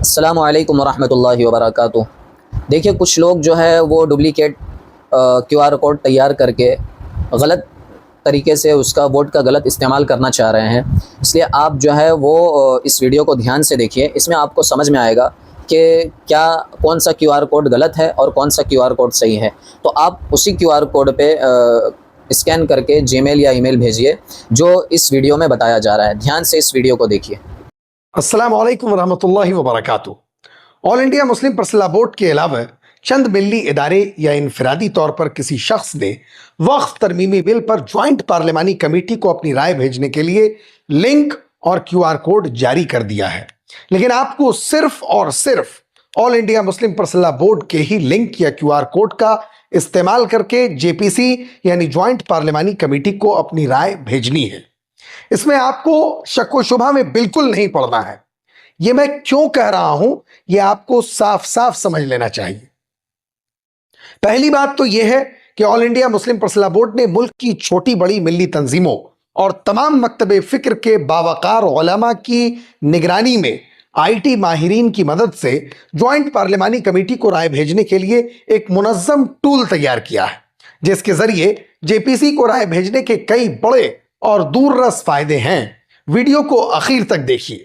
السلام علیکم ورحمۃ اللہ وبرکاتہ۔ دیکھیے کچھ لوگ جو ہے وہ ڈپلیکیٹ کیو آر کوڈ تیار کر کے غلط طریقے سے اس کا ووٹ کا غلط استعمال کرنا چاہ رہے ہیں، اس لیے آپ جو ہے وہ اس ویڈیو کو دھیان سے دیکھیے۔ اس میں آپ کو سمجھ میں آئے گا کہ کون سا کیو آر کوڈ غلط ہے اور کون سا کیو آر کوڈ صحیح ہے۔ تو آپ اسی کیو آر کوڈ پہ اسکین کر کے جی میل یا ای میل بھیجیے جو اس ویڈیو میں بتایا جا رہا ہے۔ دھیان سے اس ویڈیو کو دیکھیے۔ السلام علیکم ورحمۃ اللہ وبرکاتہ۔ آل انڈیا مسلم پرسنل بورڈ کے علاوہ چند ملی ادارے یا انفرادی طور پر کسی شخص نے وقف ترمیمی بل پر جوائنٹ پارلیمانی کمیٹی کو اپنی رائے بھیجنے کے لیے لنک اور کیو آر کوڈ جاری کر دیا ہے، لیکن آپ کو صرف اور صرف آل انڈیا مسلم پرسنل بورڈ کے ہی لنک یا کیو آر کوڈ کا استعمال کر کے جے پی سی یعنی جوائنٹ پارلیمانی کمیٹی کو اپنی رائے بھیجنی ہے۔ اس میں آپ کو شک و شبہ میں بالکل نہیں پڑنا ہے۔ یہ میں کیوں کہہ رہا ہوں یہ آپ کو صاف صاف سمجھ لینا چاہیے۔ پہلی بات تو یہ ہے کہ آل انڈیا مسلم پرسنل بورڈ نے ملک کی چھوٹی بڑی ملی تنظیموں اور تمام مکتب فکر کے باوقار علماء کی نگرانی میں آئی ٹی ماہرین کی مدد سے جوائنٹ پارلیمانی کمیٹی کو رائے بھیجنے کے لیے ایک منظم ٹول تیار کیا ہے، جس کے ذریعے جے پی سی کو رائے بھیجنے کے کئی بڑے اور دور رس فائدے ہیں۔ ویڈیو کو آخر تک دیکھیے۔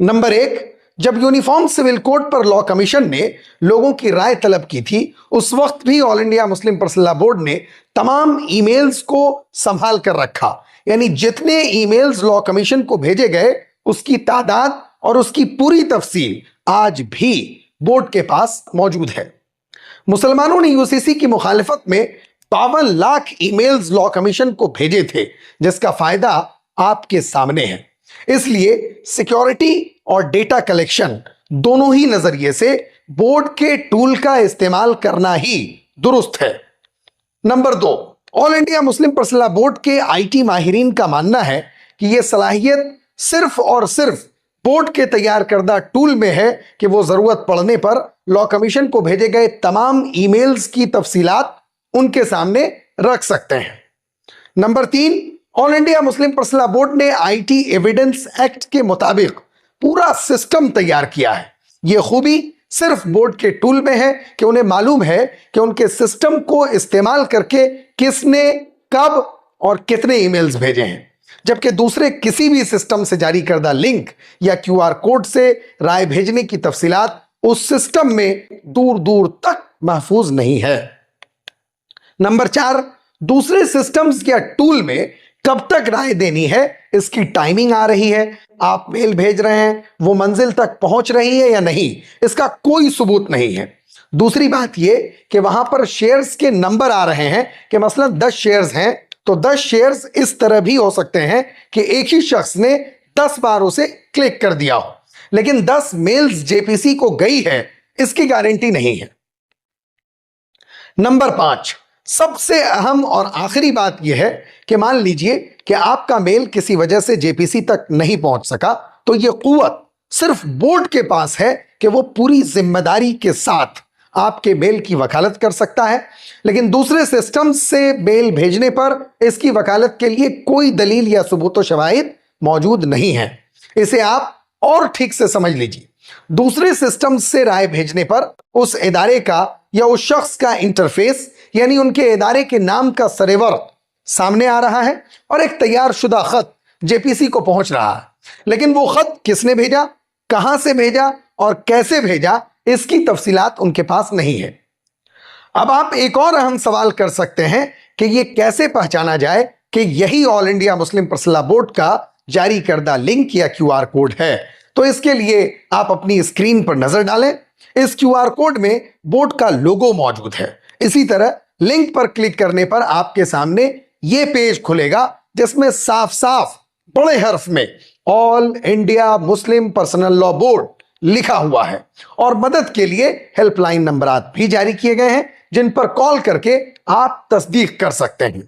نمبر 1، جب یونیفارم سول کوڈ پر لا کمیشن نے لوگوں کی رائے طلب کی تھی، اس وقت بھی آل انڈیا مسلم پرسنل بورڈ نے تمام ای میلز کو سنبھال کر رکھا، یعنی جتنے ای میلز لا کمیشن کو بھیجے گئے اس کی تعداد اور اس کی پوری تفصیل آج بھی بورڈ کے پاس موجود ہے۔ مسلمانوں نے یو سی سی کی مخالفت میں 52 لاکھ ای میلز لا کمیشن کو بھیجے تھے، جس کا فائدہ آپ کے سامنے ہے۔ اس لیے سیکیورٹی اور ڈیٹا کلیکشن دونوں ہی نظریے سے بورڈ کے ٹول کا استعمال کرنا ہی درست ہے۔ نمبر 2، آل انڈیا مسلم پرسنل بورڈ کے آئی ٹی ماہرین کا ماننا ہے کہ یہ صلاحیت صرف اور صرف بورڈ کے تیار کردہ ٹول میں ہے کہ وہ ضرورت پڑنے پر لا کمیشن کو بھیجے گئے تمام ای میلز کی تفصیلات ان کے سامنے رکھ سکتے ہیں۔ نمبر 3، آل انڈیا مسلم پرسنل بورڈ نے آئی ٹی ایویڈنس ایکٹ کے مطابق پورا سسٹم تیار کیا ہے۔ یہ خوبی صرف بورڈ کے ٹول میں ہے کہ انہیں معلوم ہے کہ ان کے سسٹم کو استعمال کر کے کس نے کب اور کتنے ای میلز بھیجے ہیں، جبکہ دوسرے کسی بھی سسٹم سے جاری کردہ لنک یا کیو آر کوڈ سے رائے بھیجنے کی تفصیلات اس سسٹم میں دور دور تک محفوظ نہیں ہے۔ نمبر 4، دوسرے سسٹمز یا ٹول میں کب تک رائے دینی ہے اس کی ٹائمنگ آ رہی ہے۔ آپ میل بھیج رہے ہیں، وہ منزل تک پہنچ رہی ہے یا نہیں، اس کا کوئی ثبوت نہیں ہے۔ دوسری بات یہ کہ وہاں پر شیئرز کے نمبر آ رہے ہیں کہ مثلا 10 شیئرز ہیں تو 10 شیئرز اس طرح بھی ہو سکتے ہیں کہ ایک ہی شخص نے 10 بار اسے کلک کر دیا ہو، لیکن 10 میلز جے پی سی کو گئی ہے اس کی گارنٹی نہیں ہے۔ نمبر 5، سب سے اہم اور آخری بات یہ ہے کہ مان لیجئے کہ آپ کا میل کسی وجہ سے جے پی سی تک نہیں پہنچ سکا، تو یہ قوت صرف بورڈ کے پاس ہے کہ وہ پوری ذمہ داری کے ساتھ آپ کے میل کی وکالت کر سکتا ہے، لیکن دوسرے سسٹم سے میل بھیجنے پر اس کی وکالت کے لیے کوئی دلیل یا ثبوت و شواہد موجود نہیں ہے۔ اسے آپ اور ٹھیک سے سمجھ لیجئے۔ دوسرے سسٹم سے رائے بھیجنے پر اس ادارے کا یا اس شخص کا انٹرفیس یعنی ان کے ادارے کے نام کا سرورق سامنے آ رہا ہے اور ایک تیار شدہ خط جے پی سی کو پہنچ رہا ہے، لیکن وہ خط کس نے بھیجا، کہاں سے بھیجا اور کیسے بھیجا اس کی تفصیلات ان کے پاس نہیں ہے۔ اب آپ ایک اور اہم سوال کر سکتے ہیں کہ یہ کیسے پہچانا جائے کہ یہی آل انڈیا مسلم پرسنل بورڈ کا جاری کردہ لنک یا کیو آر کوڈ ہے؟ تو اس کے لیے آپ اپنی اسکرین پر نظر ڈالیں۔ اس کیو آر کوڈ میں بورڈ کا لوگو موجود ہے۔ اسی طرح لنک پر کلک کرنے پر آپ کے سامنے یہ پیج کھلے گا جس میں صاف صاف بڑے حرف میں آل انڈیا مسلم پرسنل لا بورڈ لکھا ہوا ہے، اور مدد کے لیے ہیلپ لائن نمبرات بھی جاری کیے گئے ہیں جن پر کال کر کے آپ تصدیق کر سکتے ہیں۔